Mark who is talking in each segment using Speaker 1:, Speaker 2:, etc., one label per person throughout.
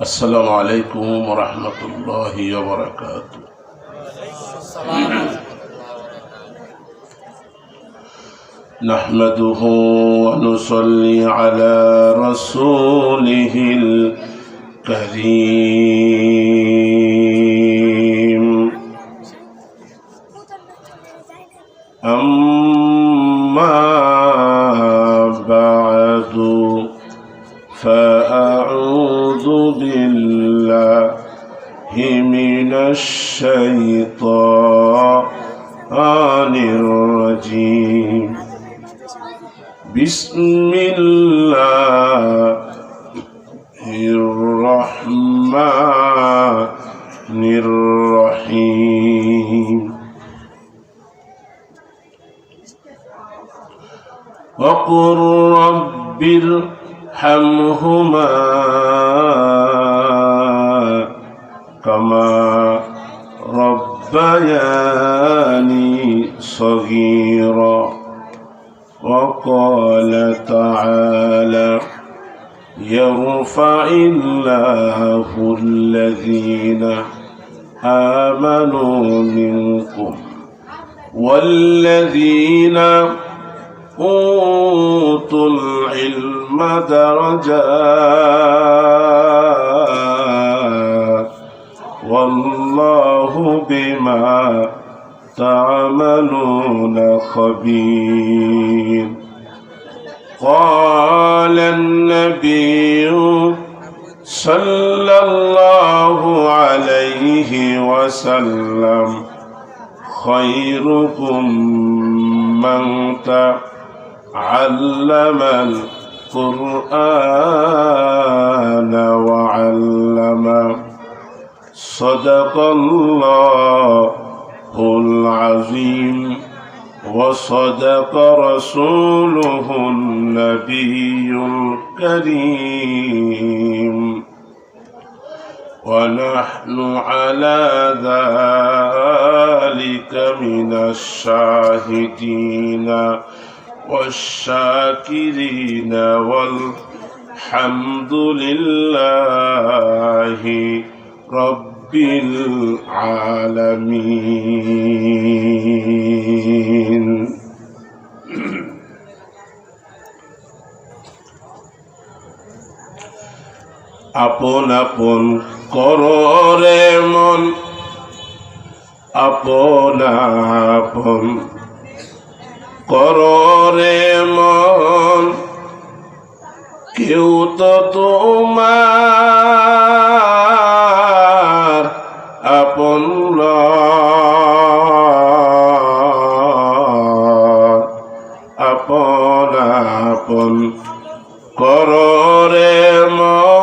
Speaker 1: السلام عليكم ورحمة الله وبركاته. نحمده ونصلي على رسوله الكريم. أما بعد فأعوذ بالله من الشيطان الرجيم. بسم الله الرحمن الرحيم. وقل رب ارحمهما كما ربياني صغيرا. وقال تعالى يرفع الله الذين آمنوا منكم والذين أوتوا العلم درجات والله بما تعملون خبير. قال النبي صلى الله عليه وسلم خيركم من تعلم القرآن وعلمه. صدق الله العظيم وصدق رسوله النبي الكريم. ونحن على ذلك من الشاهدين والشاكرين والحمد لله رب العالمين. আপন আপন কররে মন আপন আপন কররে মন কেউ তো তোমার আপন আপন আপন কররে মন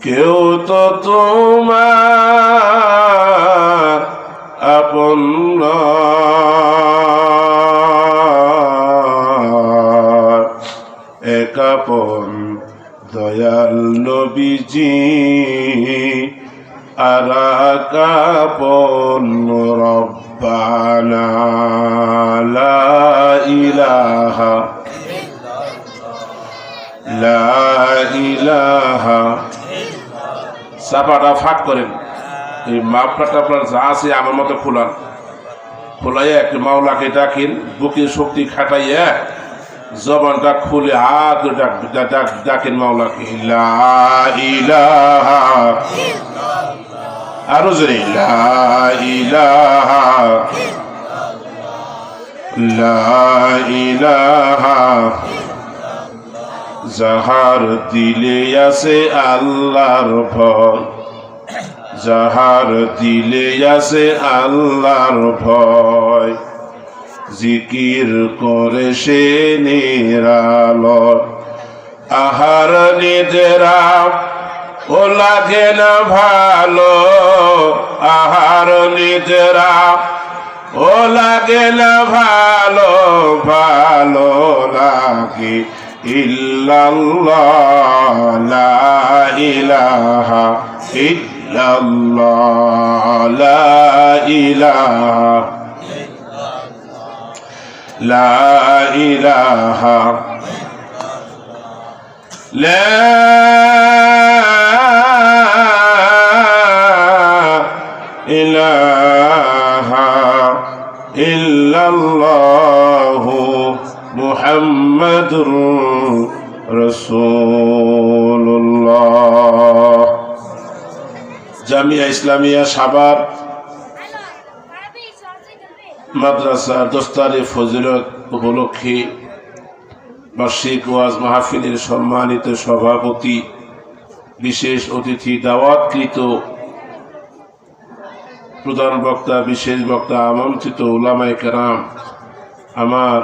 Speaker 1: কেউ তো তোমার আপন এক আপন দয়াল নবীজি আর এক আপন রব্বানা লা ইলাহা লা ইলাহা। চাপাটা ফাট করেন, এই মাপটা আপনার যা আছে আমার মতো খোলাইয়া একটি মাওলাকে ডাকেন, বুকের শক্তি খাটাইয়া জবানটা খুলে হাত ডাকেন মাওলাকে। লা ইলাহা, আরো জোরে লা ইলাহা লা ইলাহা। যাহার দিলে আছে আল্লাহর ভয়, যাহার দিলে আছে আল্লাহর ভয়, জিকির করে সে নিরালয়। আহার নিদ্রা ও লাগে না ভালো, আহার নিদ্রা ও লাগে না ভালো, ভালো লাগে ইল্লাল্লাহ লা ইলাহা ইল্লাল্লাহ লা ইলাহা লা ইলাহা লা ইলাহা ইল্লাল্লাহু মুহাম্মাদুর রাসূলুল্লাহ। জামিয়া ইসলামিয়া সাভার মাদ্রাসার দস্তারে ফজিলত উপলক্ষে বার্ষিক ওয়াজ মাহফিলের সম্মানিত সভাপতি, বিশেষ অতিথি, দাওয়াতকৃত প্রধান বক্তা, বিশেষ বক্তা, আমন্ত্রিত উলামায়ে কেরাম, আমার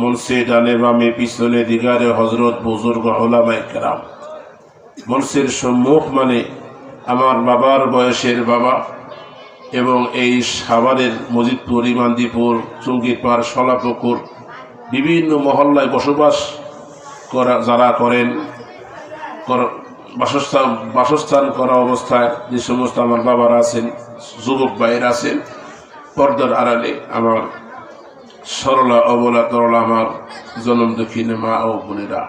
Speaker 1: মঞ্চে ডানে বামে পিছনে দিগারে হজরত বুজুর্গ উলামায়ে কেরাম, মঞ্চের সম্মুখ মানে আমার বাবার বয়সের বাবা এবং এই সাভারের মজিদপুর, ইমানদীপুর, চুঙ্গিপাড়, শলাপুকুর বিভিন্ন মহল্লায় বসবাস করা যারা করেন, বাসস্থান করা অবস্থায় যে সমস্ত আমার বাবারা আছেন, যুবক ভাইয়েরা আছেন, পর্দার আড়ালে আমার সরলা অবলা তরলা আমার জনম দক্ষিণে মা ও বোনেরা,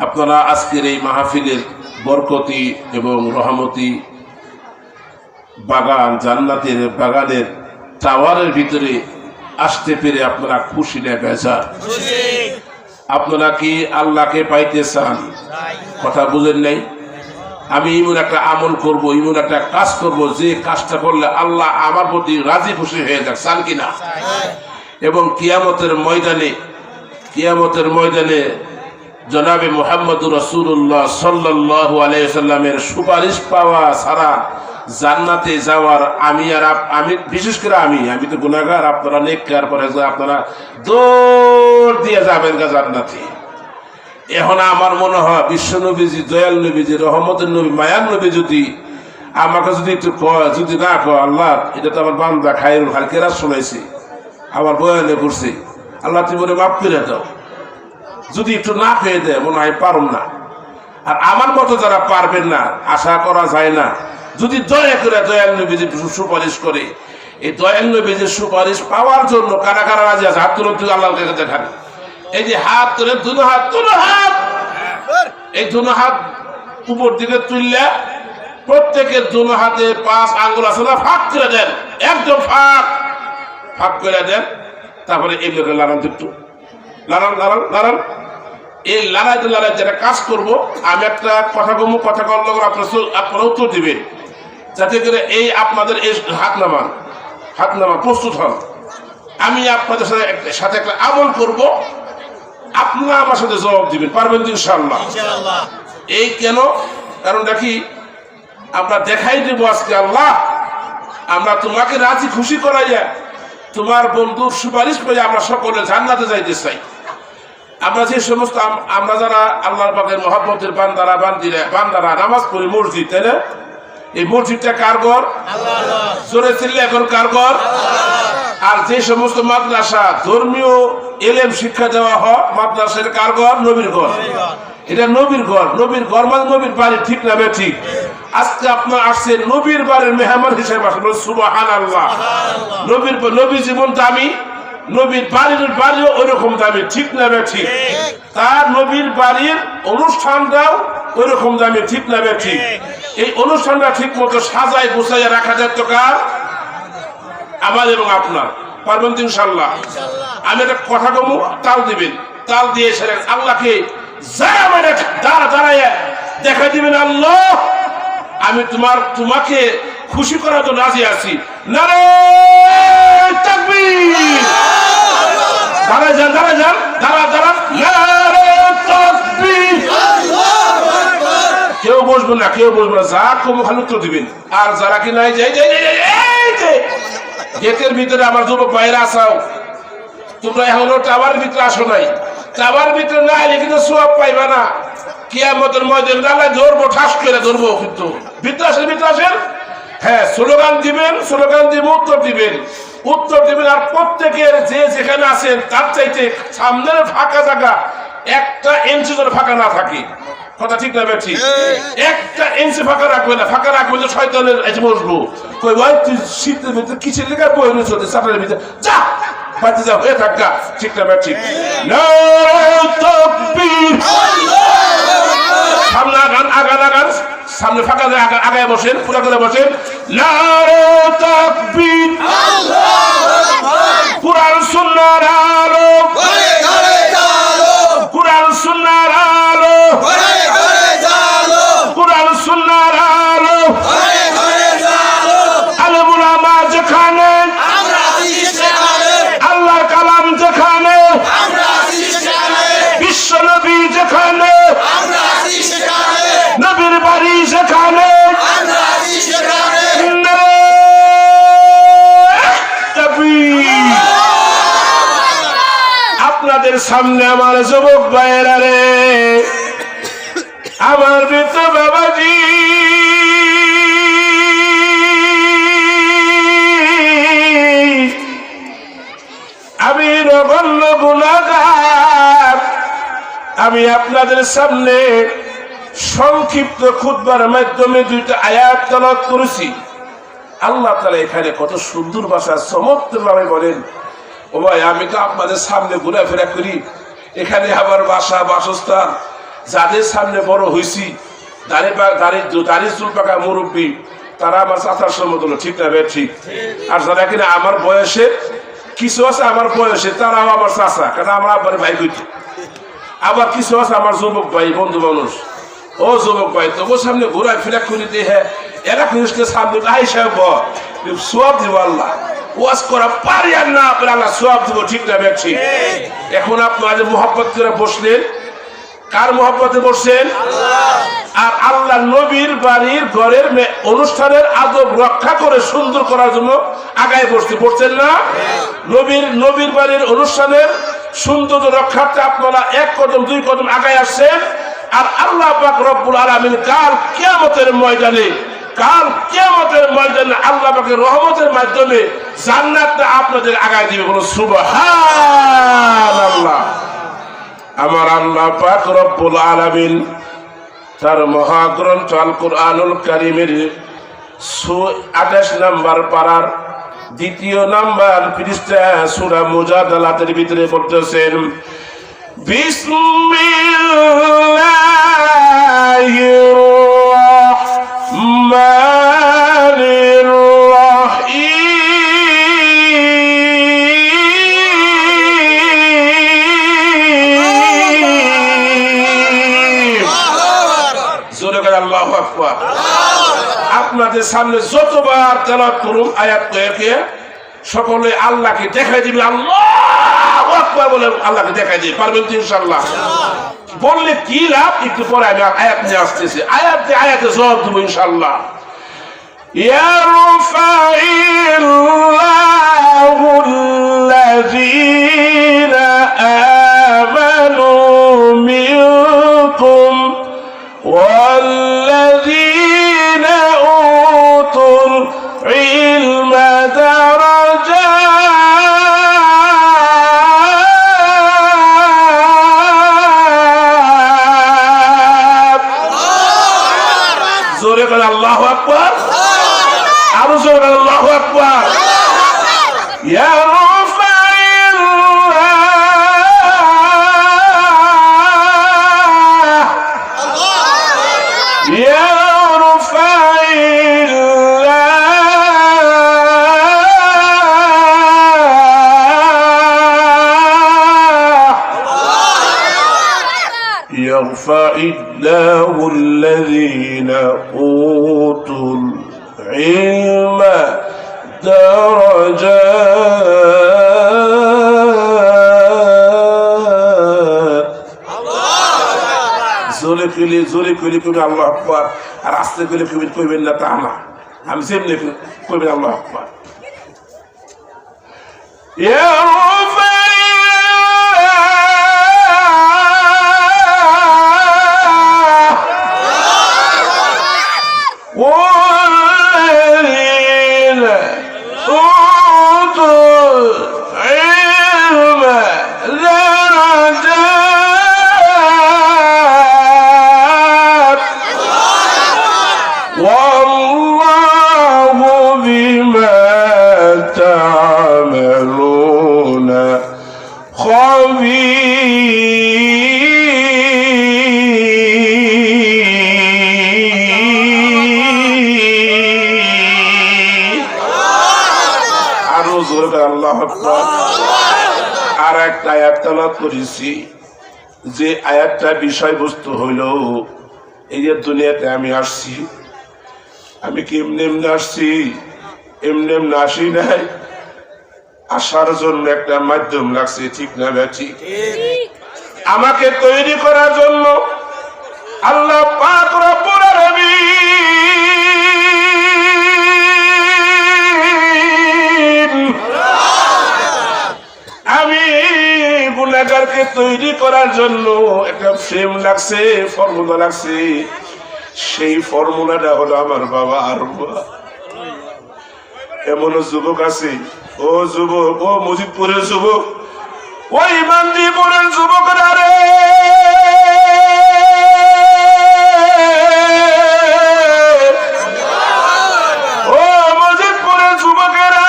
Speaker 1: আপনারা আজকের এই মাহফিলের বরকতি এবং রহমতি বাগান, জান্নাতের বাগানের টাওয়ারের ভিতরে আসতে পেরে আপনারা খুশি না বেজার? আপনারা কি আল্লাহকে পাইতে চান? কথা বুঝেন নাই? আমি এমন একটা আমল করব, এমন একটা কাজ করব যে কাজটা করলে আল্লাহ আমার প্রতি রাজি খুশি হয়ে যাক, চান কিনা? এবং কিয়ামতের ময়দানে জনাবে মুহাম্মদুর রাসূলুল্লাহ সাল্লাল্লাহু আলাইহি ওয়াসাল্লামের সুপারিশ পাওয়া ছাড়া জান্নাতে যাওয়ার আমি বিশেষ করে আমি তো গুনাহগার, আপনারা নেককার, পরে আপনারা দৌড় দিয়ে যাবেন গা জান্নাতে। এখন আমার মনে হয় বিশ্ব নবীজি, দয়াল নবীজি, রহমতের নবী, মায়ার নবী যদি আমাকে যদি একটু কয়, যদি না কয় আল্লাহ এটা তো আমার বান্দা খায়রুল খালকেরা শোনাইছে, আমার বয়ানে করছে, আল্লাহ তুমি বলে মাফ করে দাও, যদি একটু না খেয়ে দেয় মনে হয় পারুম না। আর আমার মতো যারা পারবেন না, আশা করা যায় না, যদি দয়া করে দয়াল নবীজি সুপারিশ করে, এই দয়াল নবীজির সুপারিশ পাওয়ার জন্য কারা কারা রাজি আছে? হাত তুলুন, তুই আল্লাহর কাছে দেখান। এই যে হাত তুলে দুনো হাত, এই দুনো হাত উপর দিকে তুললে প্রত্যেকের দুনো হাতে 5 আঙ্গুল আছে না, ফাঁক করে দেন, একদম ফাঁক করে দেন। তারপরে এই লোকের লাগান, একটু লাগান। এই লাগাইতে যেটা কাজ করবো, আমি একটা কথা কমু, কথা কল আপনারা উত্তর দিবেন, যাতে করে এই আপনাদের এই হাত নামান প্রস্তুত হন। আমি আপনাদের সাথে একটা আমল করব, আপনারা আমার সাথে জবাব দিবেন, পারবেন তো ইনশাআল্লাহ? এই কেন? কারণ দেখি আমরা দেখাই দেবো আজকে আল্লাহ আমরা তোমাকে রাজি খুশি করাইয়া তোমার বন্ধুর সুপারিশ পেয়ে আমরা সকলে জান্নাতে যাইতে চাই। আমরা যে সমস্ত আমরা যারা আল্লাহর পাকের মহব্বতের বান্দারা নামাজ পড়ি মসজিদ, তাই না? এই মসজিদটা কার ঘর? জোরে চিল্লে এখন কার ঘর? আর যে সমস্ত মাদ্রাসা ধর্মীয় এলেম শিক্ষা দেওয়া হয়, মাদ্রাসার কার ঘর? নবীর ঘর। এটা নবীর ঘর। নবীর ঘর মানে নবীর বাড়ি, ঠিক না বে? ঠিক। আজকে আপনার আসছে নবীর বাড়ির মেহমান হিসেবে আসলে, সুবহানাল্লাহ। নবী জীবন দামি, নবীর বাড়িও ওইরকম দামি, ঠিক না বে? ঠিক। তার নবীর বাড়ির অনুষ্ঠানটাও ওইরকম দামি, ঠিক না বে? ঠিক। এই অনুষ্ঠানটা ঠিক মতো সাজায় গুছাইয়া রাখা যেত কার? আমার এবং আপনার। পারবেন তো ইনশাআল্লাহ? আমি একটা কথা কমু, তাল দিবেন, তাল দিয়ে সেরে আল্লাহকে দাঁড়াইয়া দেখা দিবেন, আল্লাহ আমি তোমাকে খুশি করার জন্য রাজি আছি। নারে তাকবীর! দাঁড়ায় যান, দাঁড়া। নারে তাকবীর! কেউ বসবে না, যা কম খালি উত্তর দিবেন। আর যারা কি নাই যাই গেটের ভিতরে আমার যুবক ভাইরা আসাও, তোমরা এখনো টাওয়ারের ভিতরে আসো নাই। টাওয়ারের ভিতরে না এলে কিন্তু সওয়াব পাইবা না। কিয়ামতের ময়দানে দাঁড়ায় ধরবো, ঠাস করে ধরবো। কিন্তু ভিতরে আসেন। হ্যাঁ, স্লোগান দিবেন, উত্তর দিবেন। আর প্রত্যেকের যে যেখানে আছেন তার চাইতে সামনের ফাঁকা জায়গা 1 ইঞ্চি করে ফাঁকা না থাকে। কথা ঠিক না বেঠি? একটা ইঞ্চি ফাঁকা রাখবে না, ফাঁকা রাখবে না শয়তানের এসে বসবো। কই ভাই তুই শীতের ভিতরে কিসের লেগে বই নিয়ে চলতে চাটারের ভিতরে যা বাড়িতে যা হয়ে থাকা, ঠিক না বেঠি? সামনে আগান আগান আগান, সামনে ফাঁকা আগায় বসেন, পুরা করে বসেন। নারে তাকবীর, কুরআন সুন্নাহর আলো, কুরআন সুন্নাহর আলো, কুরআন সুন্নাহর আলো, আলেম উলামা যেখানে, আল্লাহর কালাম যেখানে, বিশ্ব নবী যেখানে, নবীর বাড়ি যেখানে, আপনাদের সামনে আমার যুবক ভাইয়েরা রে, আমার বৃদ্ধ বাবাজি, আমি নগণ্য গুনাহগার। আমি আপনাদের সামনে সংক্ষিপ্ত খুতবার মাধ্যমে দুইটা আয়াত তেলাওয়াত করেছি। আল্লাহ তাআলা এখানে কত সুন্দর ভাষা চমৎকার ভাবে বলেন, ও ভাই আমি তো আপনাদের সামনে ঘোরাফেরা করি, এখানে আমার বাসা বাসস্থান, যাদের সামনে বড় হয়েছি, দাড়ি চুল পাকা মুরব্বী, তারা আমার চাচার সমতুল্য, ঠিক না ভাই? ঠিক। আর যারা কিনা আমার বয়সে কিছু আছে, আমার বয়সে তারাও আমার চাচা, কারণ আমরা আবার ভাই কইতো। আবার কিছু আছে আমার যুবক ভাই, বন্ধু মানুষ। ও যুবক ভাই, তবু সামনে ঘোরাফেরা করি দে, হ্যাঁ এরা মানুষকে সামনে আইসা সব দিব আল্লাহ, ওয়াজ করা পারি আর না আপনার আল্লাহ সব দিব, ঠিক না ভাই? ঠিক। এখন আপনাদের মোহাব্বত করে বসলেন, কার মোহাব্বতে বসছেন? আর আল্লাহ নবীর বাড়ির ঘরের অনুষ্ঠানের আদব রক্ষা করে সুন্দর করার জন্য আগায় বসছেন না? নবীর বাড়ির অনুষ্ঠানের সৌন্দর্য রক্ষার্থে আপনারা এক কদম দুই কদম আগায় আসছেন। আর আল্লাহ পাক রব্বুল আলামিন কাল কিয়ামতের ময়দানে আল্লাহ পাকের রহমতের মাধ্যমে জান্নাতটা আপনাদের আগায় দিবে। বলো সুবহানাল্লাহ। আমার আল্লাহ পাক রব্বুল আলামিন তার মহাগ্রন্থ আল কুরআনুল কারীমের 28 নম্বর পারার 2 নম্বর পৃষ্ঠা সূরা মুজাদালাতের ভিতরে বলতেছেন, বিসমিল্লাহির রাহমানির আল্লাহু আকবার। আপনাদের সামনে যতবার তেলাওয়াত করুন আয়াত কয়েকে, সকলে আল্লাহকে দেখাই দিবে, আল্লাহু আকবার বলে আল্লাহকে দেখাই দিবে। পারবেন তো ইনশাআল্লাহ? বললে কি লাভ, একটু পরে আমি আয়াত নিয়ে আসতেছি, আয়াতে জবাব দেবো ইনশাআল্লাহ। ইয়ারফাইল্লাহুল্লাযীনা আমানু মিনকুম والذين أوتوا العلم درجات. زوري قال الله أكبر. أبو زوري قال الله أكبر. يا يرفع الله الذين أوتوا العلم درجات. জোরে কইলে কইবেন আল্লাহু আকবার, আর আস্তে কইলে কইবেন না তা না, আমি যেমনি কইবেন আল্লাহু আকবার। تعملون خبير আরো জোরে করে আল্লাহু আকবার। আর একটা আয়াত তেলাওয়াত করেছি, যে আয়াতটা বিষয়বস্তু হইল এই যে দুনিয়াতে আমি আসছি, আমি কি এমনি এমনি আসছি? এমনি এমনি আসি নাই, আসার জন্য একটা মাধ্যম লাগছে, ঠিক না ঠিক? আমাকে তৈরি করার জন্য আল্লাহ পাক রব্বুল আলামিন আমি গুনাহগারকে তৈরি করার জন্য একটা ফ্রেম লাগছে, ফর্মুলা লাগছে। সেই ফর্মুলাটা হলো আমার বাবা আর মা। এমন যুবক আছে, ও যুবক, ও মুজিবপুরের যুবক, ও ইমানদীপুরের যুবকরা রে, ও মুজিবপুরের যুবকেরা,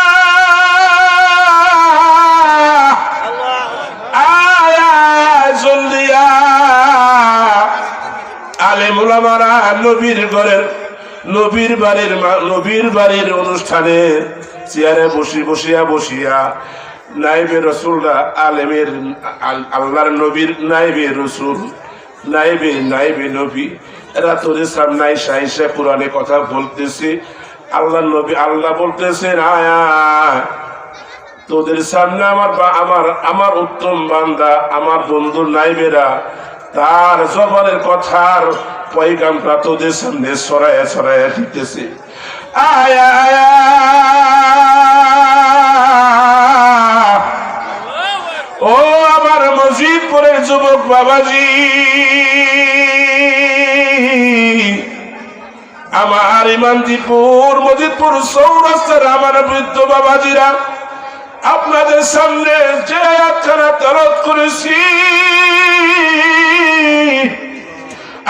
Speaker 1: আলেম ওলামারা নবীর ঘরের নবীর বাড়ির অনুষ্ঠানে চেয়ারে বসিয়া নাইবে রসুলরা আলেমের আল্লাহর নবীর নাইবে রসুল নাইবে নবী এরা তোদের সামনে আইসা কোরআনে কথা বলতেছে। আল্লাহ নবী আল্লাহ বলতেছেন, আয়া তোদের সামনে আমার উত্তম বান্দা, আমার বন্ধু নাইবেরা তার জবানের কথার পয়গামটা তোদের সামনে ছড়ায়া দিতেছে। আয়া আয়া ও আমার মসজিদপুরের যুবক বাবাজি, আমার ইমানদীপুর মসজিদপুর চৌরাস্তার আমার বৃদ্ধ বাবাজিরা, আপনাদের সামনে যে আয়াতখানা তেলাওয়াত করেছি,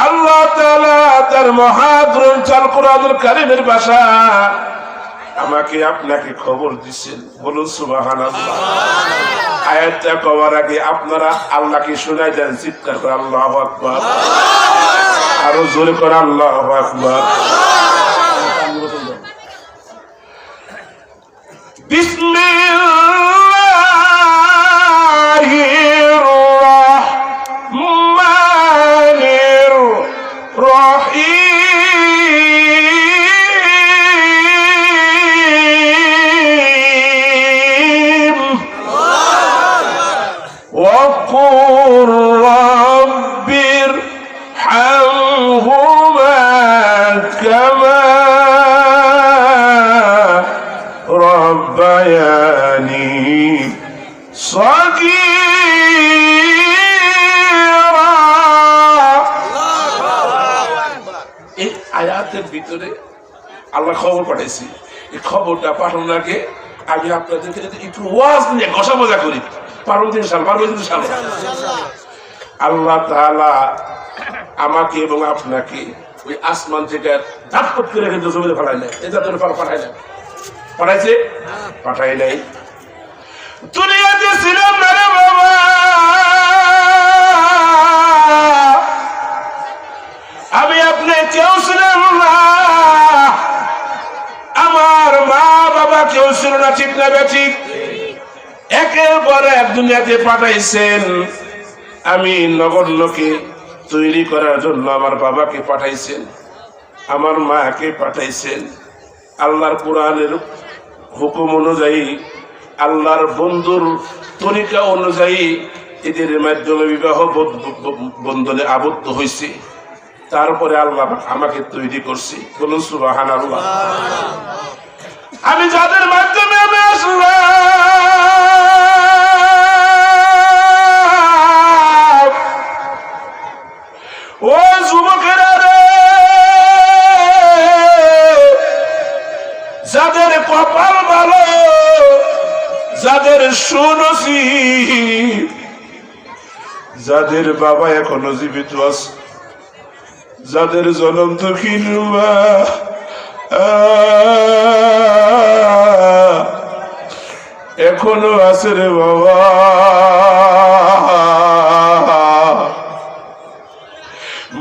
Speaker 1: আল্লাহ তাআলা তার মহাগ্রন্থ আল কোরআনুল কারীমের ভাষা আমাকে আপনাকে খবর দিচ্ছেন। বলুন সুবহানাল্লাহ। আয়াতটা কওয়ার আগে আপনারা আল্লাহকে শোনাই দেন, চিৎকার করে আল্লাহু আকবার, আরো জোরে করে আল্লাহু আকবার। বিসমিল্লাহির রহমানির রহিম ওয়াকুর রাব্বির হামহুমা কামা রব্বায়ানি সগীরা। এই আয়াতের ভিতরে আল্লাহ খবর পাঠাইছি। এই খবরটা পাঠানোর আগে আমি আপনাদেরকে একটু ওয়াজ নিয়ে ঘষা মজা করি। পারবেন ইনশাআল্লাহ। আল্লাহ তাআলা আমাকে এবং আপনাকে ওই আসমান থেকে ধাপট করে কিন্তু জমিতে ফেলাই নাই, এটা তোর পাঠাই নাই, পাঠাইছে পাঠাই নাই। দুনিয়াতে ছিলাম না রে বাবা, আমি আপনি কেউ ছিলাম না, আমার মা বাবা কেউ ছিল না, ঠিক না ঠিক? একের পর এক দুনিয়াতে পাঠাইছেন। আমি নগণ্যকে তৈরি করার জন্য আমার বাবাকে পাঠাইছেন, আমার মাকে পাঠাইছেন। আল্লাহর কোরআনের হুকুম অনুযায়ী, আল্লাহর বন্ধুর তরিকা অনুযায়ী এদের মাধ্যমে বিবাহ বন্ধনে আবদ্ধ হয়েছে। তারপরে আল্লাহ আমাকে তৈরি করছে। বলুন সুবহানাল্লাহ। আমি যাদের মাধ্যমে আমি আসলাম, ও যুবকেরা রে, যাদের কপাল ভালো, যাদের সুনসিব, যাদের বাবা এখনো জীবিত আছে, যাদের জনম দুঃখী মা, এখনো আছে রে বাবা।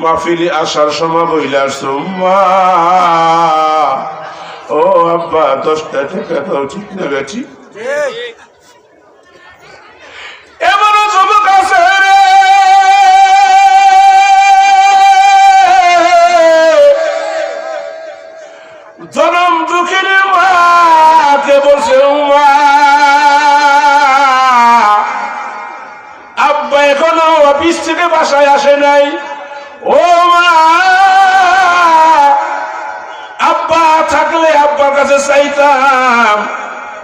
Speaker 1: মাহফিলে আসার সময় বইলা আসছো মা, ও আব্বা 10টা টাকা দাও, ঠিক না বেঠি? এমনও যুবক আছে রে, জনম দুঃখের মাকে বলছে মা, আব্বা এখনো অফিস থেকে বাসায় আসে নাই, ও মা আব্বা থাকলে আব্বার কাছে চাইতাম,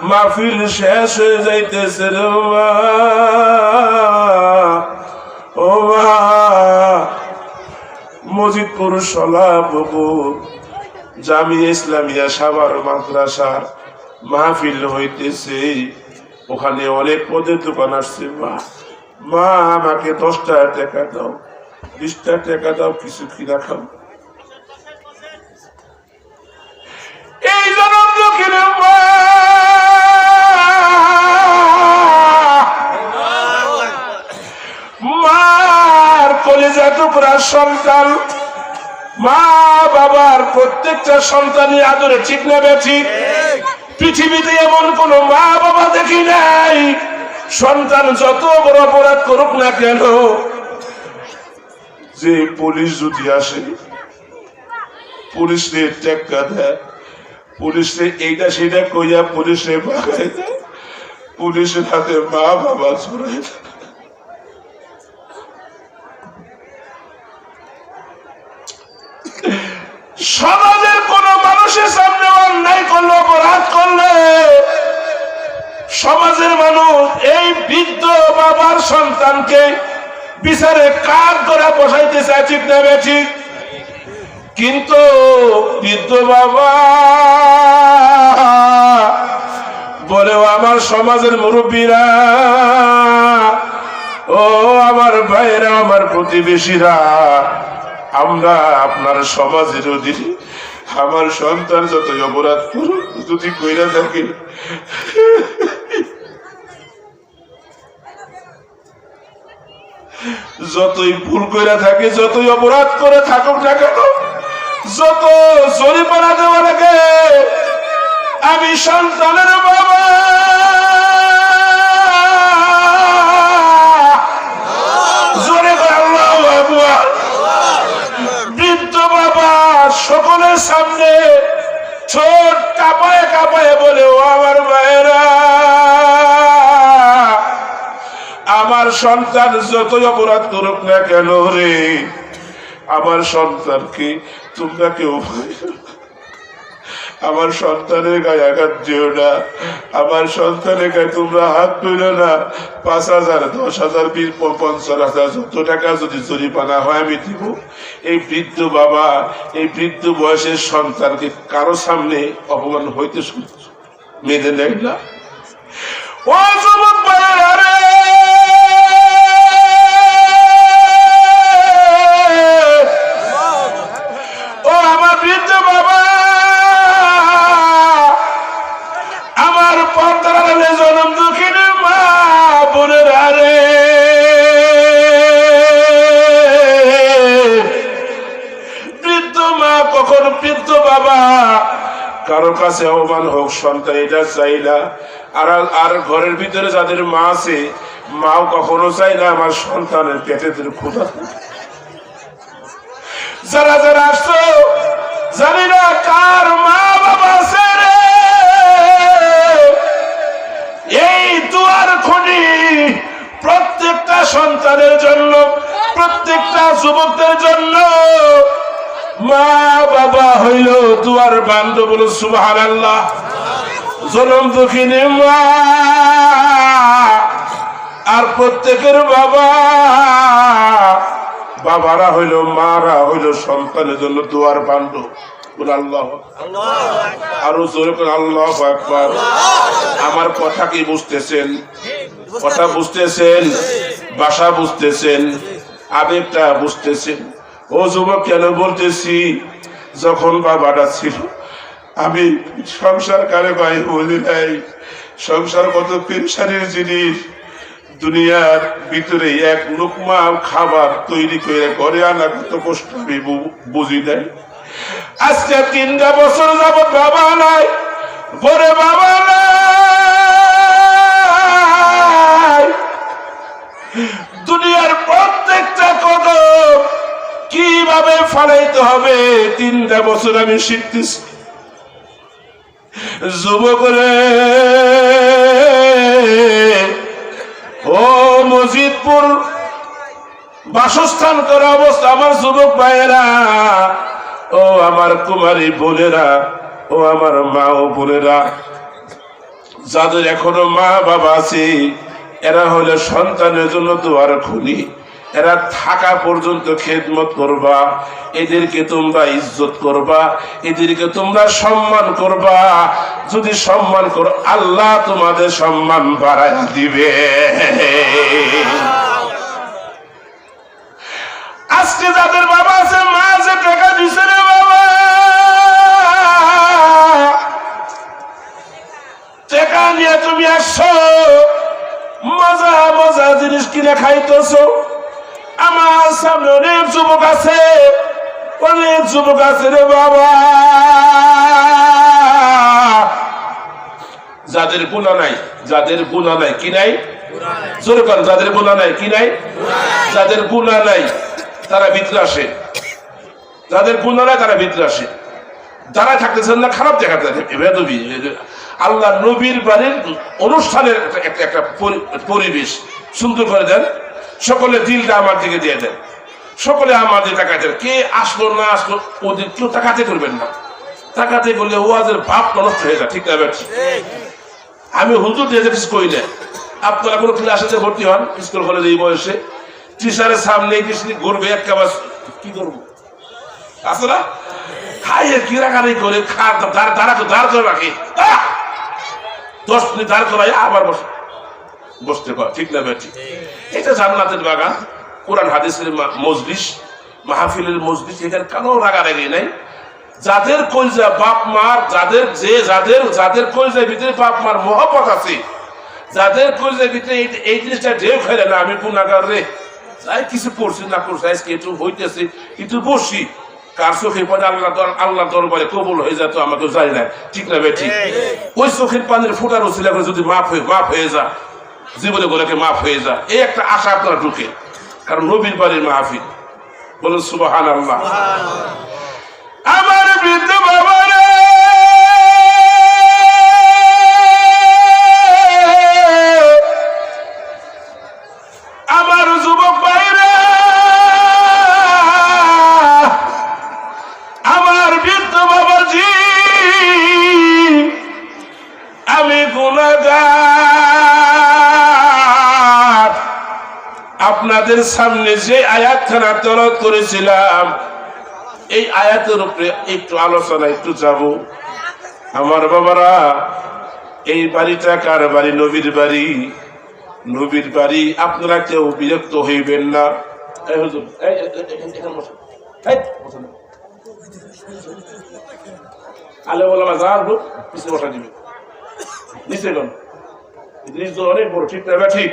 Speaker 1: মাহফিল শেষ হয়ে যাইতেছে রে মা, ও মা। মজিদপুর সলাপুর জামিয়া ইসলামিয়া সাভার মাদ্রাসার মাহফিল হইতেছে, ওখানে অনেক পদের দোকান আসছে। মা মা আমাকে 10টা টাকা দাও, 20টা টাকা দাও, কিছু কিনা খাও। এই জনম দুঃখের মা, মার কলিজা টুকরা সন্তান, মা বাবার প্রত্যেকটা সন্তানই আদরে, ঠিক না বেঠিক? পৃথিবীতে এমন কোন মা বাবা দেখি নাই, সন্তান যত বড় অপরাধ করুক না কেন, যে পুলিশ যদি আসে পুলিশে টেক্কা দেয়, পুলিশে এইটা সেটা কইয়া পুলিশে পাঠায় দেয়, পুলিশের হাতে মা বাবা ছড়াই দেয়। সমাজের কোন মানুষের সামনে অন্যায় করলে, অপরাধ করলে, সমাজের মানুষ এই বৃদ্ধ বাবার সন্তানকে বিচারে কাজ করে বসাইতে চায়, ঠিক না বেঠিক? কিন্তু বৃদ্ধ বাবা বলেও আমার সমাজের মুরব্বীরা, ও আমার ভাইরা, আমার প্রতিবেশীরা, আমরা আপনার সমাজের অধীনে, আমার সন্তান যতই অপরাধ করুক, যদি কইরা থাকে, যতই ভুল কইরা থাকে, যতই অপরাধ করে থাকুক না কেন, যত জরিমানা দেওয়া লাগে, আমি সন্তানের বাবা, জোরে করে আল্লাহু আকবার। বৃদ্ধ বাবা সকলের সামনে ছোট কাঁপায় কাঁপায় বলে, ও আমার ভাইয়েরা, আমার সন্তান যতই অপরাধ করুক না কেন রে, আমার সন্তানকে তোমরা কেউ, আমার সন্তানের গায়ে আঘাত দিও না, আমার সন্তানের গায়ে তোমরা হাত তুলো না। 5,000, 10,000, 20,000, 50,000 যত টাকা যদি জরিমানা হয় আমি দিব। এই বৃদ্ধ বাবা এই বৃদ্ধ বয়সের সন্তানকে কারো সামনে অপমান হইতে মেনে নেয় না। ও যুবক ভাইরা রে, ও আমার বৃদ্ধ বাবা, আমার পর্দার আড়ালে জনম দুঃখিনী মা বোনেরা রে, বৃদ্ধ মা কখন বৃদ্ধ বাবা কারো কাছে অপমান হোক সন্তান এটা চাই না। আর ঘরের ভিতরে যাদের মা আছে, মাও কখনো চাই না আমার সন্তানের পেটে ক্ষুধা। যারা যারা আসছো জানি না কার মা বাবা আছে রে, এই দুয়ার খনি প্রত্যেকটা সন্তানের জন্য, প্রত্যেকটা যুবকদের জন্য মা বাবা হইল দুয়ার বান্ধব। বলো সুবহানাল্লাহ। জনম দুঃখিনী মা আর প্রত্যেকের বাবা, বাবারা হইল, মারা হইল সন্তানের জন্য দুয়ার বান্ধব। আল্লাহ আরো জোরে করে আল্লাহু আকবার। আমার কথা কি বুঝতেছেন? কথা বুঝতেছেন? ভাষা বুঝতেছেন? আবেগটা বুঝতেছেন? ও যুবক, কেন বলতেছি, যখন বাবাটা ছিল আমি সংসার কারে ভাই বলি নাই, সংসার কত পেরেশানির জিনিস। দুনিয়ার ভিতরে এক লোকমা খাবার তৈরি করে ঘরে আনা কত কষ্ট আমি বুঝি নাই। আজকে 3টা বছর যাবত বাবা নাই, ঘরে বাবা নাই। দুনিয়ার প্রত্যেকটা কদম কিভাবে ফালাইতে হবে 3টা বছর আমি শিখতেছি। যুবক রে, ও মসজিদপুর বাসস্থান করা অবস্থা আমার যুবক ভাইয়েরা, ও আমার কুমারী বোনেরা, ও আমার মা ও বোনেরা, যাদের এখনো মা বাবা আছে, এরা হলে সন্তানের জন্য দুয়ার খুলি। এরা থাকা পর্যন্ত খেদমত করবা, এদেরকে তোমরা ইজ্জত করবা, এদেরকে তোমরা সম্মান করবা। যদি সম্মান করো আল্লাহ তোমাদের সম্মান বাড়ায় দিবে। আজকে যাদের বাবা আছে, মা আছে, টাকা দিছে রে বাবা, টাকা নিয়ে তুমি আসছো, মজা মজা জিনিস কিনে খাইতেছো। আমার সামনে অনেক যুবক আছে, অনেক যুবক আছে রে বাবা, যাদের গুনাহ নাই, যাদের গুনাহ নাই, কি নাই? জোরে কর, যাদের গুনাহ নাই, কি নাই? যাদের গুনাহ নাই তারা ভিতরে আসে, যাদের গুনাহ নাই তারা ভিতরে আসে। যারা থাকতেছেন না খারাপ দেখাতে বেদবি। আল্লাহ নবীর বাড়ির অনুষ্ঠানের একটা পরিবেশ সুন্দর করে দেন, সকলে দিলটা আমার দিকে দিয়ে দেন, সকলে আমার দিকে তাকাতে। কে আসলো না আসলো ওদের কেউ তাকাতে করবেন না, তাকাতে করলে ওয়াজের ভাব নষ্ট হয়ে যায়। ঠিক না বেঠি? আমি হুজুর দিয়ে কিছু কই না, আপনারা কোনো ক্লাসে ভর্তি হন স্কুল কলেজে এই বয়সে, টিচারের সামনে ঘুরবে এক কাজ কি করবো আছে না, খাইয়ে কিরাকারি করে দাঁড় করে রাখি, 10 মিনিট দাঁড় করাই আবার বসতে কর। ঠিক না বেঠি? এটা জান্নাতের বাগান, কোরআন হাদিসের মজলিস, মাহফিলের মজলিস, এখানে কারো রাগারাগি নাই। যাদের কলজা বাপ মার, যাদের কলজার ভিতরে বাপ মার মহব্বত আছে, যাদের কলজার ভিতরে এই জিনিসটা ঢেউ খেলে না, আমি গুনাহগার রে, যাই কিছু করছি না করছি, আজকে একটু হইতেছে, একটু বসি, কার চোখের পানি আল্লাহ দরবারে কবুল হয়ে যেত আমাকে জানি না। ঠিক না বেঠি? ওই চোখের পানির ফোটার ওসিলা করে যদি মাফ হয়ে যা, জীবনে গোলাকে মাফ হয়ে যা, এই একটা আশা আপনার ঢুকে। কারণ নবীর বাড়ির মাহফিল, বলুন সুবহানাল্লাহ। আমার বৃদ্ধ বাবা রে, আমার যুবক ভাইরা, আমার বৃদ্ধ বাবাজি, আমি গুনাহগার। আপনাদের সামনে যে আয়াতখানা তেলাওয়াত করেছিলাম, এই আয়াতের উপরে একটু আলোচনা একটু যাব। আমার বাবারা, এই বাড়িটা কার বাড়ি? নবীর বাড়ি। নবীর বাড়ি, আপনারা কেউ বিরক্ত হইবেন না। আলে ওলামা যার হোক পিছিয়ে বসা দিবে, নিচে গেল জিনিস অনেক বড়। ঠিক না? ঠিক।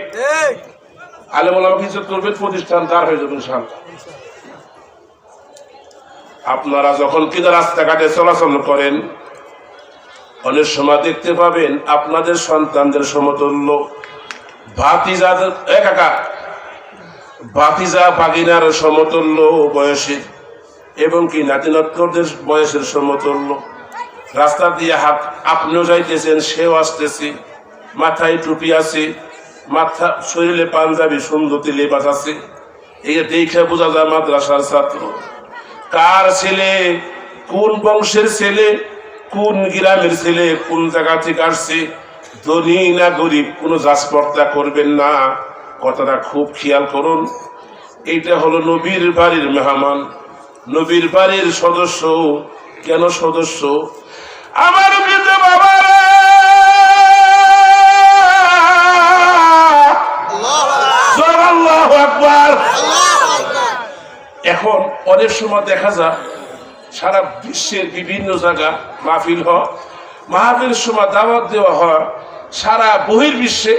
Speaker 1: আলে ওলামা কিছু করবেন, প্রতিষ্ঠান দাঁড় হয়ে যাবেন ইনশাআল্লাহ। আপনারা যখন কিনা রাস্তাঘাটে চলাচল করেন, অনেক সময় দেখতে পাবেন আপনাদের সন্তানদের সমতুল্য ভাতিজাদের, ভাতিজা বাগিনার সমতুল্য বয়সের, এবং কি নাতিনত্তরদের বয়সের সমতুল্য। রাস্তা দিয়ে আপনিও যাইতেছেন, সেও আসতেছে, মাথায় টুপি আছে, মাথা শরীরে পাঞ্জাবি সুন্দরী লেবাস আছে, এই দেখে বোঝা যায় মাদ্রাসার ছাত্র। কার ছেলে, কোন বংশের ছেলে, কোন গ্রামের ছেলে, কোন জায়গা থেকে আসছে, ধনী না গরিব, কোনো যাচপর্দা করবেন না। কথাটা খুব খেয়াল করুন। এইটা হলো নবীর বাড়ির মেহমান, নবীর বাড়ির সদস্য। কেন সদস্য? আমার বৃদ্ধ বাবা, আল্লাহু আকবার। এখন অনেক সময় দেখা যায় সারা বিশ্বের বিভিন্ন জায়গা মাহফিল হয়, মাহফিলের সময় দাওয়াত দেওয়া হয়, সারা বহির্বিশ্বে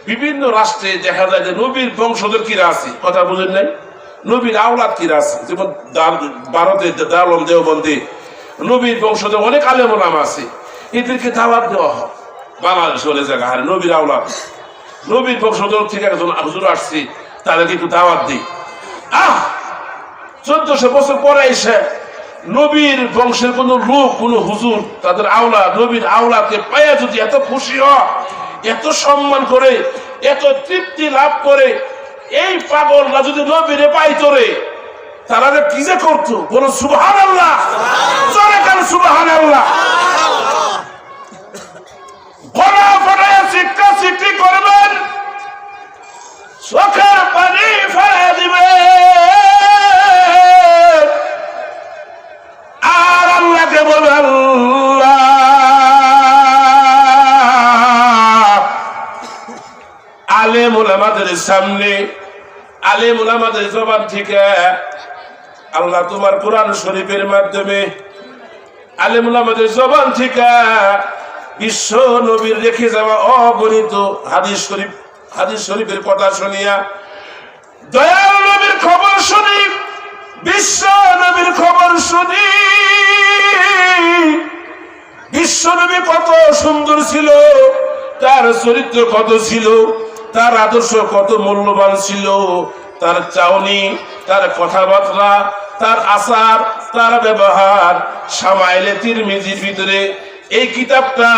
Speaker 1: বিভিন্ন রাষ্ট্রে দেখা যায় যে নবীর বংশধর কিরা আছে, কথা বুঝেন নাই, নবীর আওলাদ কিরা আছে। যেমন ভারতের দারুল দেওবন্দে নবীর বংশধর অনেক আলেম ওলামা আছে, এদেরকে দাওয়াত দেওয়া হয়। বাংলাদেশ বলে জায়গা হারে নবীর আওলাদ, নবীর বংশধর থেকে একজন হুজুর আসছে, তাদেরকে একটু দাওয়াত দিই। 1400 বছর পরে এসে নবীর বংশের কোন লোক, কোন হুজুর তাদের আওলাদ, নবীর আওলাদকে পাইয়া যদি এত খুশি হয়, এত সম্মান করে, এত তৃপ্তি লাভ করে, এই পাগলরা যদি নবীরে পাইতো রে, তারা কি যে করতো, বলো সুবহানাল্লাহ, জোরে কান সুবহানাল্লাহ। গলা ফাটায় চিৎকা চিৎকি করবেন, চোখের পানি ফেলে দিবেন, আর আল্লাহকে বলবেন আল্লাহ। আলেম ওলামাদের সামনে, আলেম ওলামাদের জবান থেকে আল্লাহ তোমার কোরআন শরীফের মাধ্যমে, আলেম ওলামাদের জবান থেকে বিশ্ব নবীর রেখে যাওয়া অগণিত হাদিস শরীফের কথা শুনিয়া, দয়াল নবীর খবর শুনি, বিশ্ব নবীর খবর শুনি, বিশ্ব নবী কত সুন্দর ছিল, তার চরিত্র কত ছিল, তার আদর্শ কত মূল্যবান ছিল, তার চাউনি, তার কথাবার্তা, তার আচার, তার ব্যবহার, শামাইলে তিরমিজির ভিতরে এই কিতাবটা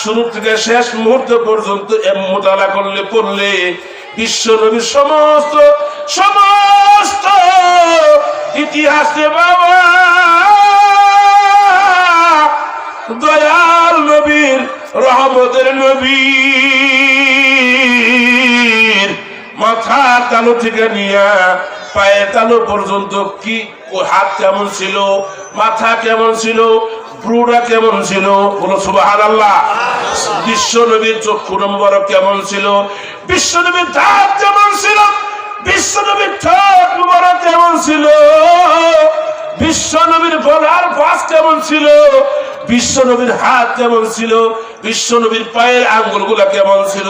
Speaker 1: শুরু থেকে শেষ মুহূর্ত পর্যন্ত মোতালা করলে পড়লে বিশ্ব নবীর সমস্ত সমস্ত ইতিহাসে বাবা দয়াল নবীর, রহমতের নবীর মাথার তালু থেকে নিয়ে পায়ের তালু পর্যন্ত কি হাত কেমন ছিল, মাথা কেমন ছিল, ব্রুটা কেমন ছিল, বলো সুবহানাল্লাহ। বিশ্ব নবীর চক্ষু নম্বর কেমন ছিল, বিশ্ব নবীর দাঁত কেমন ছিল, বিশ্ব নবীর ঠোঁট মুবারক কেমন ছিল, বিশ্ব নবীর গলার বাস কেমন ছিল, বিশ্ব নবীর হাত কেমন ছিল, বিশ্ব নবীর পায়ের আঙ্গুলগুলা কেমন ছিল,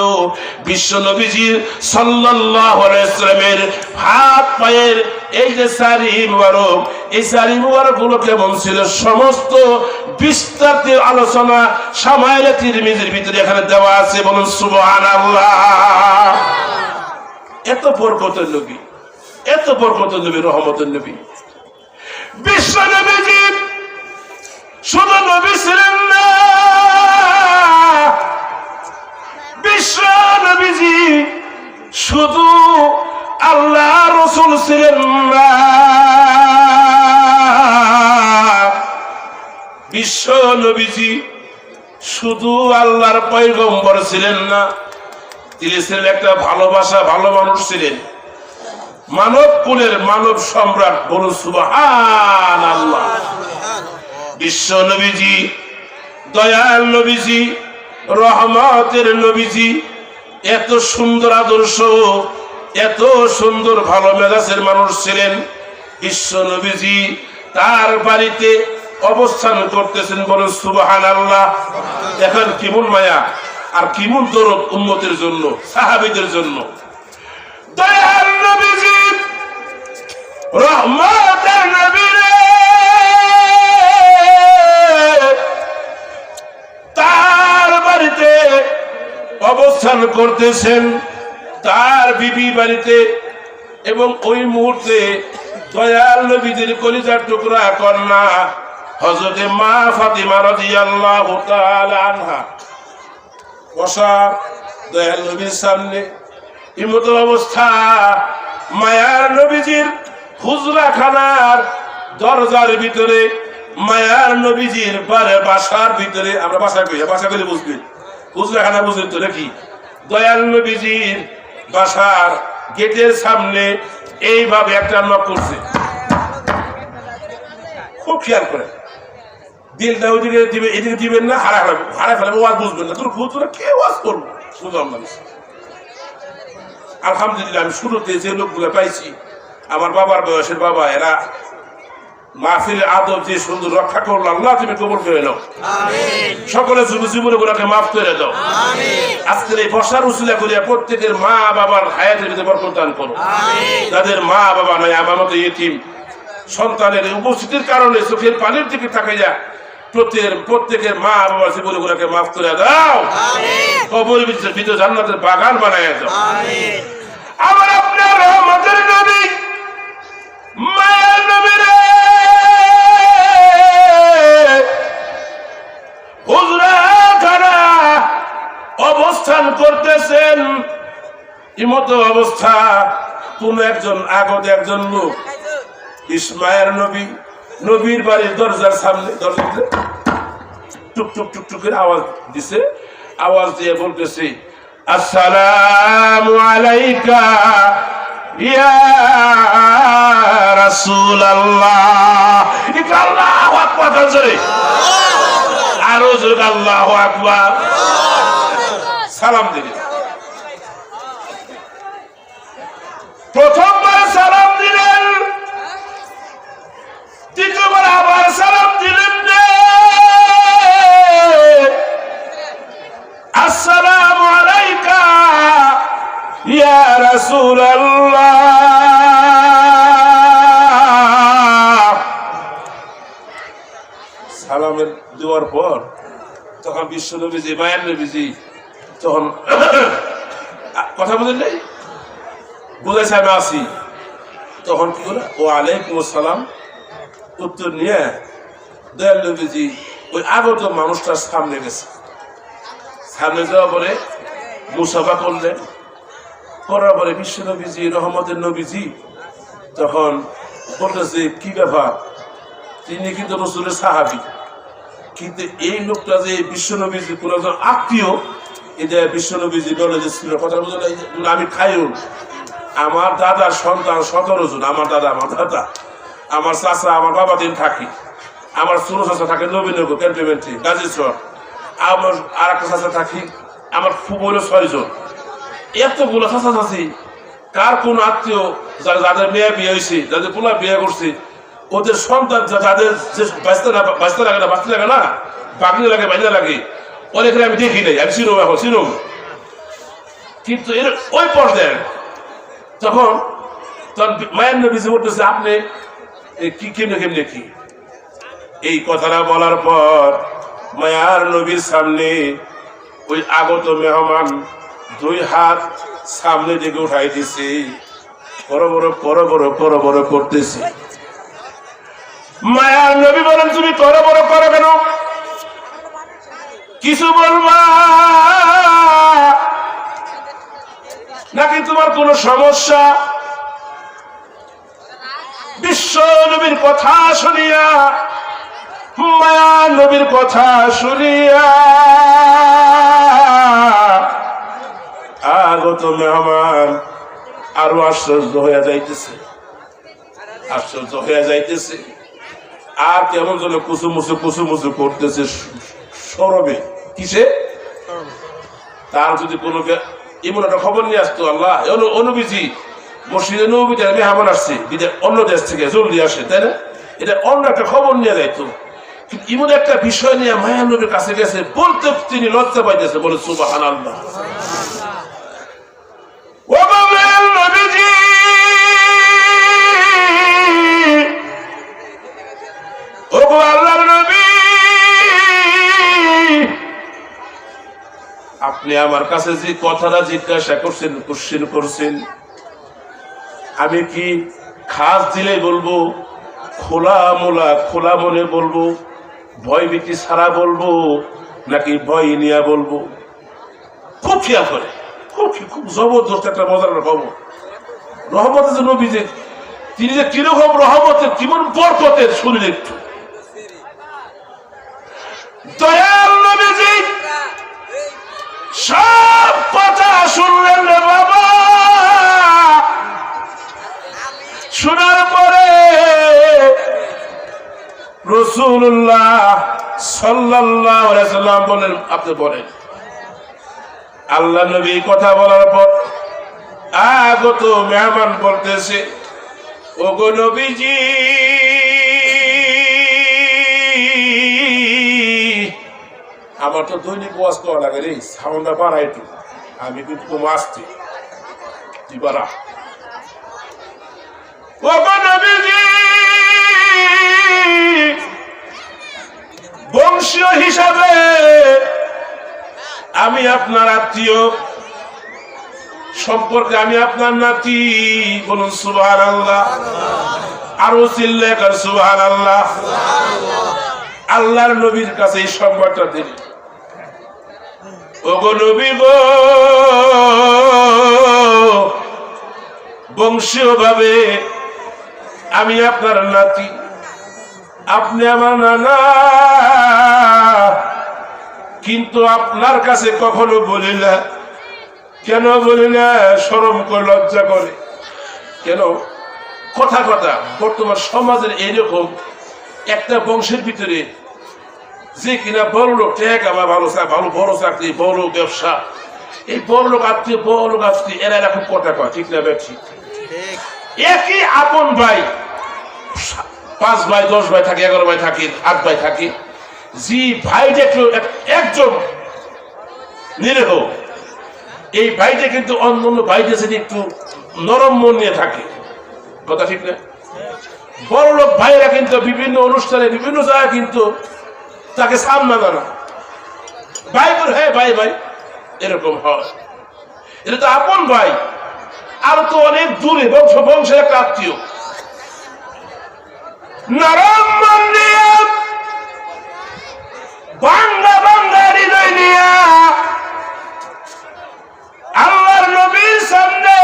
Speaker 1: বিশ্ব নবীজির সাল্লাল্লাহু আলাইহি ওয়াসাল্লামের হাত পায়ের এই যে সারি মুবারক, এই সারি মুবারক গুলো কেমন ছিল, সমস্ত বিস্তারিত আলোচনা শামাইলে তিরমিজির ভিতরে এখানে দেওয়া আছে, বলুন সুবহানাল্লাহ। এত বরকতের নবী, এত বরকতের নবী, রহমতের নবী। বিশ্ব নবীজি শুধু নবী ছিলেন না, বিশ্ব নবীজি শুধু আল্লাহ রাসূল ছিলেন না, বিশ্ব নবীজি শুধু আল্লাহর পয়গম্বর ছিলেন না, তিনি ছিলেন একটা ভালোবাসা, ভালো মানুষ ছিলেন, মানব কুলের মানব সম্রাট, বলুন সুবহানাল্লাহ। বিশ্ব নবীজি, দয়াল নবীজি, রহমতের নবীজি এত সুন্দর আদর্শ, এত সুন্দর ভালো মেজাজের মানুষ ছিলেন। বিশ্ব নবীজি তার বাড়িতে অবস্থান করতেছেন, বলুন সুবহানাল্লাহ। দেখেন কেমন মায়া আর কেমন দরদ উম্মতের জন্য, সাহাবীদের জন্য। দয়াল নবীজি, রহমতের নবী তার বাড়িতে অবস্থান করতেছেন, তার বিবি বাড়িতে, এবং ওই মুহূর্তে দয়াল নবীদের কলিজার টুকরা কন্যা হযরতে মা ফাতিমা রাদিয়াল্লাহু তাআলা আনহা বসা দয়াল নবীর সামনে। এমতো অবস্থা মায়ার নবীজির হুজরাখানার দরজার ভিতরে, মায়ার নবীজির বাসার ভিতরে, আমরা বাসা কই, বাসা করে বুঝবেন, হুজরাখানা বুঝবেন তো নাকি, দয়াল নবীজির বাসার গেটের সামনে এইভাবে একটা নক করছে, খুব খেয়াল করে, দিলটা ওইদিকে দিবে, এদিকে দিবেন না, হারায় ফেলাবে, ওয়াজ বুঝবেন না, তোর হুজুরা কে ওয়াজ করবো, বুঝলাম না। আলহামদুলিল্লাহ আমি শুরুতে যে লোকগুলো পাইছি, আমার বাবার বয়সের বাবা, এরা মাহফিল আদব যে সুন্দর রক্ষা করলো আল্লাহ তুমি কবুল করে নাও সকলে জীবনে গুনাহকে মাফ করে দাও আজকের এই বর্ষার উসিলা করিয়া প্রত্যেকের মা বাবার হায়াতের ভিতরে বরকত দান করো যাদের মা বাবা নাই আমার মতো ইতিম সন্তানের উপস্থিতির কারণে চোখের পানির দিকে তাকাইয়া প্রত্যেকের মা বাবার জীবনে গুনাহকে মাফ করে দাও কবরের ভিতরে জান্নাতের বাগান বানাইয়া দাও আমার আপনার রহমতের নবী মায়ের নবী রে হুজরাখানা অবস্থান করতেছেন ইমত অবস্থা কোন একজন আগত একজন লোক ইসমাইল নবী নবীর বাড়ির দরজার সামনে দরজাতে টুক টুক টুক টুক করে আওয়াজ দিছে আওয়াজ দিয়ে বলতেছে আসসালামু আলাইকা ইয়া রাসূলুল্লাহ আল্লাহু আকবার জোরে আরো জোরে আল্লাহু আকবার সালাম দিলেন প্রথমবার সালাম দিলেন দ্বিতীয়বার আবার সালাম দিলেন আসসালামু আলাইকা ইয়া রাসূলুল্লাহ সালামের দেওয়ার পর তখন বিশ্ব নবীজি মায়ের নবীজি তখন কথা বলেন নাই বুঝাইছে আমি আসি তখন কি করে ও আলাইকুম আসসালাম উত্তর নিয়ে দয়াল নবীজি ওই আগত মানুষটার সামনে গেছে সামনে যাওয়া পরে মুসাফা করলেন করার পরে বিশ্ব নবীজি রহমতের নবীজি তখন বলতেছে কি ব্যাপার তিনি কিন্তু রসুলের সাহাবী কিন্তু এই লোকটা যে বিশ্ব নবীজি কোন একজন আত্মীয় এটা বিশ্ব নবীজি নলেজে ছিল কথা বলতে আমি খাইও আমার দাদার সন্তান 17 জন আমার দাদা আমার চাচা আমার বাবা দিন থাকি আমার ছোট চাচা থাকে নবীনগর ক্যান্টনমেন্টে গাজীচর আমার আর একটা চাচা থাকি আমার ফুবলে 6 জন এতগুলো চাচা চাচি কার কোন আত্মীয় যাদের মেয়ে বিয়ে হয়েছে যাদের পোলা বিয়ে করছে ওদের সন্তান যাদের যে বাঁচতে লাগে না বাগনি লাগে বাইনা লাগে অনেকে আমি দেখি নাই আমি চিরম কিন্তু এর ওই পর্যায়ে তখন মায়ের নবীজি বলতেছে আপনি কি কেমনে কি এই কথাটা বলার পর মায়ার নবীর সামনে ওই আগত মেহমান 2 হাত সামনে দিকে উঠাই দিছে বড় করতেছে মায়ার নবী বলেন তুমি বড় করো কেন কিছু বলবা নাকি তোমার কোনো সমস্যা বিশ্ব নবীর কথা শুনিয়া মায়ার নবীর কথা শুনিয়া আগত মেহমান আরো আশ্চর্য হয়ে যাইতেছে আর কেমন যেন কুসুমুসু করতেছে সরবে কিসে তার যদি কোনো এমন একটা খবর নিয়ে আসতো আল্লাহ নবীজি মসজিদে নবীতে মেহমান আসছে অন্য দেশ থেকে জলদি আসে তাই না এটা অন্য একটা খবর নিয়ে যাইতো কিন্তু এমন একটা বিষয় নিয়ে মায়ার নবীর কাছে গেছে বলতে তিনি লজ্জা পাইতেছে বলে সুবহানাল্লাহ আপনি আমার কাছে যে কথাটা জিজ্ঞাসা করছেন আমি কি খাস দিলে বলবো খোলা মনে বলবো ভয় ভীতি ছাড়া বলবো নাকি ভয় নিয়ে বলবো খুব খেয়াল করে খুব জবরদস্ত একটা মজার খবর রহমতের যে নবী যে তিনি যে কিরকম রহমতের জীবন বরকতের শুনলেন একটু দয়াল নবীজি সব কথা শুনলেন রে বাবা শোনার পরে রাসূলুল্লাহ সাল্লাল্লাহু আলাইহি সাল্লাম বলেন আপনি বলেন আল্লাহ নবী কথা বলার পর আগত মেহমান বলতেছে ওগো নবীজি আমার তো দৈনিক ওয়াজ করা লাগে রে, সাউন্ডটা বাড়া একটু, আমি কিন্তু কম আসছি তুই বাড়া। ও নবীজি, বংশীয় হিসাবে আমি আপনার আত্মীয়, সম্পর্কে আমি আপনার নাতি, বলুন সুবহানাল্লাহ। আরো চিল্লে কর সুবহানাল্লাহ। আল্লাহর নবীর কাছে এই সংবাদটা দিল, ওগো নবী গো, বংশীয় ভাবে আমি আপনার নাতি, আপনি আমার নানা, কিন্তু আপনার কাছে কখনো বলি না। কেন বলি না? শরম করে, লজ্জা করে। কেন? কথা বর্তমান সমাজের এইরকম একটা বংশের ভিতরে যে কিনা বড় লোক, আমার ভালো বড় চাকরি, বড় ব্যবসা, এই বড় লোক আত্মীয়, এরা এরকম কথা কয়, ঠিক না ব্যক্তি? একই আপন ভাই, 5 ভাই, 10 ভাই থাকে, 11 ভাই থাকে, 8 ভাই থাকে, যে ভাইটা একজন নিরীহ, এই ভাইটা কিন্তু অন্য ভাইদের সাথে একটু নরম মন নিয়ে থাকে, কথা ঠিক না? বড় লোক ভাইরা কিন্তু বিভিন্ন অনুষ্ঠানে, বিভিন্ন জায়গায় কিন্তু তাকে সামনা জানা, ভাই বলে, হ্যাঁ ভাই ভাই, এরকম হয়। এটা তো আপন ভাই, আর তো অনেক দূরে বংশের একটা আত্মীয়। নরম মন নিয়ে, বাংলা হৃদয় নিয়ে আল্লাহর নবীর সামনে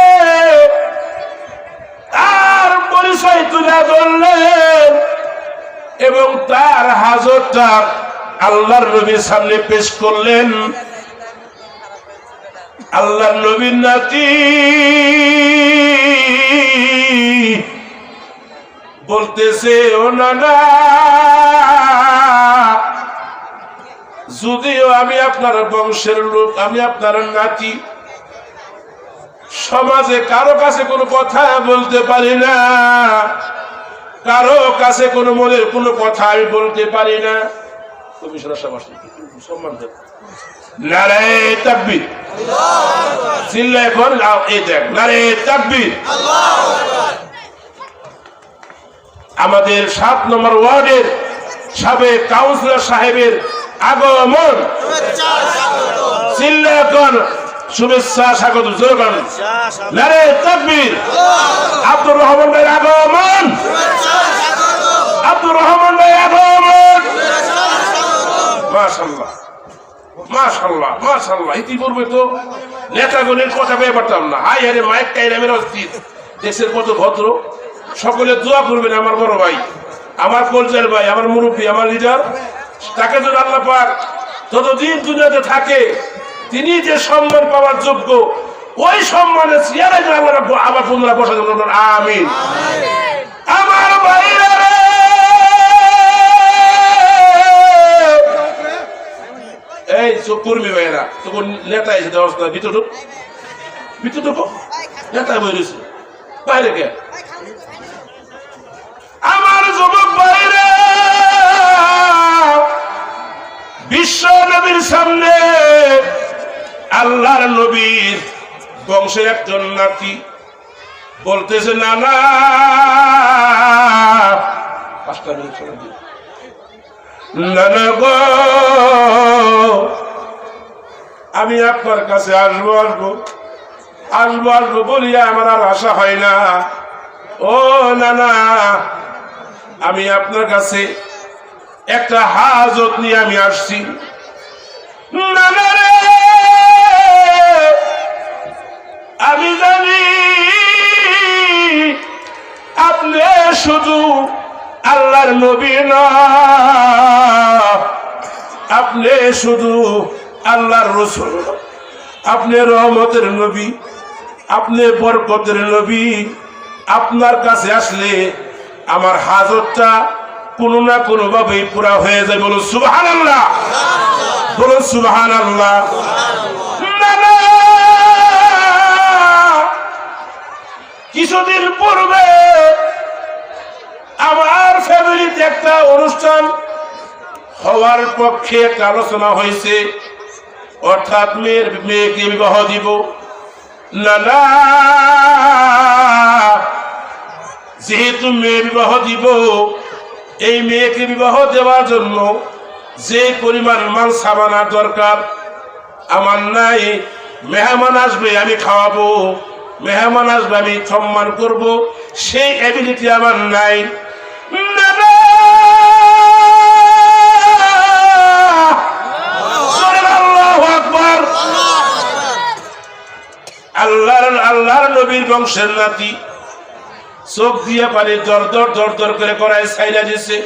Speaker 1: তার পরিচয় তুলে ধরলেন এবং তার হাজতটা আল্লাহর নবীর সামনে পেশ করলেন। আল্লাহর নবীর নাতি বলতেছে, ও নানা, যদিও আমি আপনার বংশের লোক, আমি আপনার নাতি, সমাজে কারো কাছে কোনো কথা বলতে পারি না, কারো কাছে কোনো মনের কোনো কথা আমি বলতে পারি না। তুমি সম্মান দেব। নারে তাকবীর, চিল্লা এখন এই দেখ, নারে তাকবীর। আমাদের 7 নম্বর ওয়ার্ডের সাবেক কাউন্সিলর সাহেবের আগমন, চিল্লা এখন শুভেচ্ছা স্বাগত জোরগান, নারে তাকবীর। আব্দুর রহমান ভাই আগমন, আব্দুর রহমান ভাই আগমন। মাশাআল্লাহ, মাশাআল্লাহ, মাশাআল্লাহ। ইতিপূর্বে তো নেতাগণের কথা পেয়ে পারতাম না। হাই হারে মাইক কাইরামের অস্থির, দেশের কত ভদ্র। সকলে দোয়া করবেন আমার বড় ভাই, আমার কলজার ভাই, আমার মুরব্বী, আমার লিডার, তাকে যদি আল্লাহ পাক যতদিন দুনিয়াতে থাকে তিনি যে সম্মান পাওয়ার যোগ্য, ওই সম্মানের চেয়ারে আল্লাহ আবার পুনরায় বসা দেবেন। আমিন। আমার ভাইরা রে, এই কর্মী ভাইয়েরা, তখন নেতা এসে দেওয়া ভিতর নেতা বই রয়েছে বাইরে কে? আমার যুবক ভাইরা, বিশ্ব নবীর সামনে আল্লাহর নবীর বংশের একজন নাতি বলতেছে, নানা, 5টা মিনিট সময় দিন, নানা গো, আমি আপনার কাছে আসবো বলিয়া আমার আর আশা হয় না। ও নানা, আমি আপনার কাছে একটা হাজত নিয়ে আমি আসছি। নানা রে, আমি জানি আপনি শুধু আল্লাহর নবী না, আপনি শুধু আল্লাহর রাসূল, আপনি রহমতের নবী, আপনি বরকতের নবী। আপনার কাছে আসলে আমার হাজতটা কোনো না কোনো ভাবেই পুরা হয়ে যায়। বলো সুবহানাল্লাহ, বলো সুবহানাল্লাহ। কিছুদিন পূর্বে আমার ফ্যামিলিতে একটা অনুষ্ঠান হওয়ার পক্ষে একটা আলোচনা হয়েছে, অর্থাৎ মেয়েকে বিবাহ দিব না। না, যেহেতু মেয়ে বিবাহ দিব, এই মেয়েকে বিবাহ দেওয়ার জন্য যে পরিমাণ মাল সামানার দরকার আমার নাই। মেহমান আসবে আমি খাওয়াবো, মেহমান আসবে আমি সম্মান করব, সেই এবিলিটি আমার নাই। আল্লাহর নবীর বংশের নাতি, চোখ দিয়ে পানি দর দর দর দর করে করায় ছাইরা দিছে।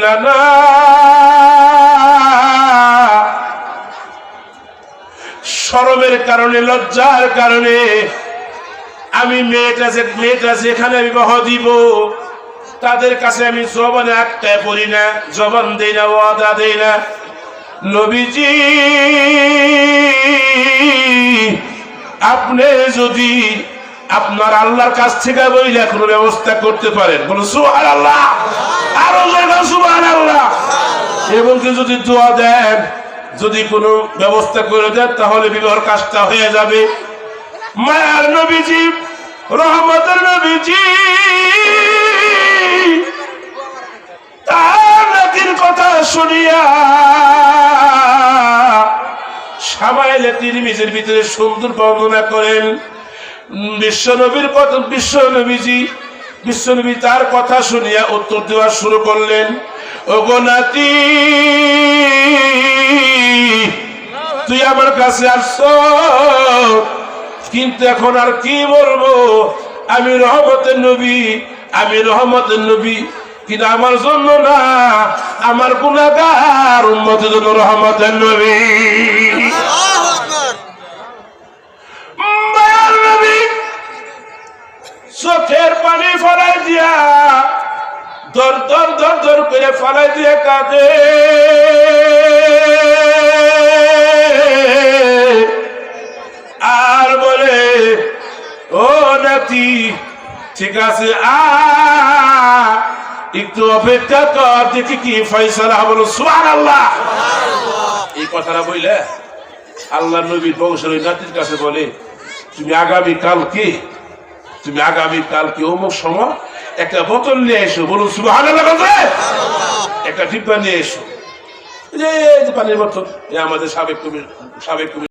Speaker 1: না না, শরমের কারণে, লজ্জার কারণে আমি মেয়েটা যেখানে বিবাহ দিব তাদের কাছে আমি জবানে আটকায় পড়ি না, জবান দেই না, ওয়াদা দেই না। নবীজি, আপনি যদি আপনার আল্লাহর কাছ থেকে বইলে কোনো ব্যবস্থা করতে পারেন, বলুন সুবহানাল্লাহ, আরো বলুন সুবহানাল্লাহ। এবং যদি দোয়া দেন, যদি কোনো ব্যবস্থা করে দেন, তাহলে বিবাহের কাজটা হয়ে যাবে। মায়ার নবীজি, রহমতের নবীজি তার নাতির কথা শুনিয়া শামাইলে তিরমিজির ভিতরে সুন্দর বর্ণনা করেন। বিশ্বনবী তার কথা শুনিয়া উত্তর দেওয়া শুরু করলেন, ওগো নাতি, তুই আমার কাছে আসছো, কিন্তু এখন আর কি বলবো, আমি রহমতের নবী, কিন্তু আমার জন্য না, আমার গুনাহগার উম্মতের জন্য রহমতের নবী। মায়ার নবী চোখের পানি ফলাই দিয়া দর দর দর দর করে ফলাই দিয়ে কাঁদে। আর বলে, ও নাতি, ঠিক আছে, একটু অপেক্ষা কর, দেখি কি ফয়সালা। বলো সুবহানাল্লাহ। এই কথাটা বইলে আল্লাহ নবীর বংশের ওই নাতির কাছে বলে, তুমি আগামী কালকে অমুক সময় একটা বোতল নিয়ে এসো। বলুন সুবহানাল্লাহ। একটা ডিব্বা নিয়ে এসো, পানির বোতল। আমাদের সাবেক কবি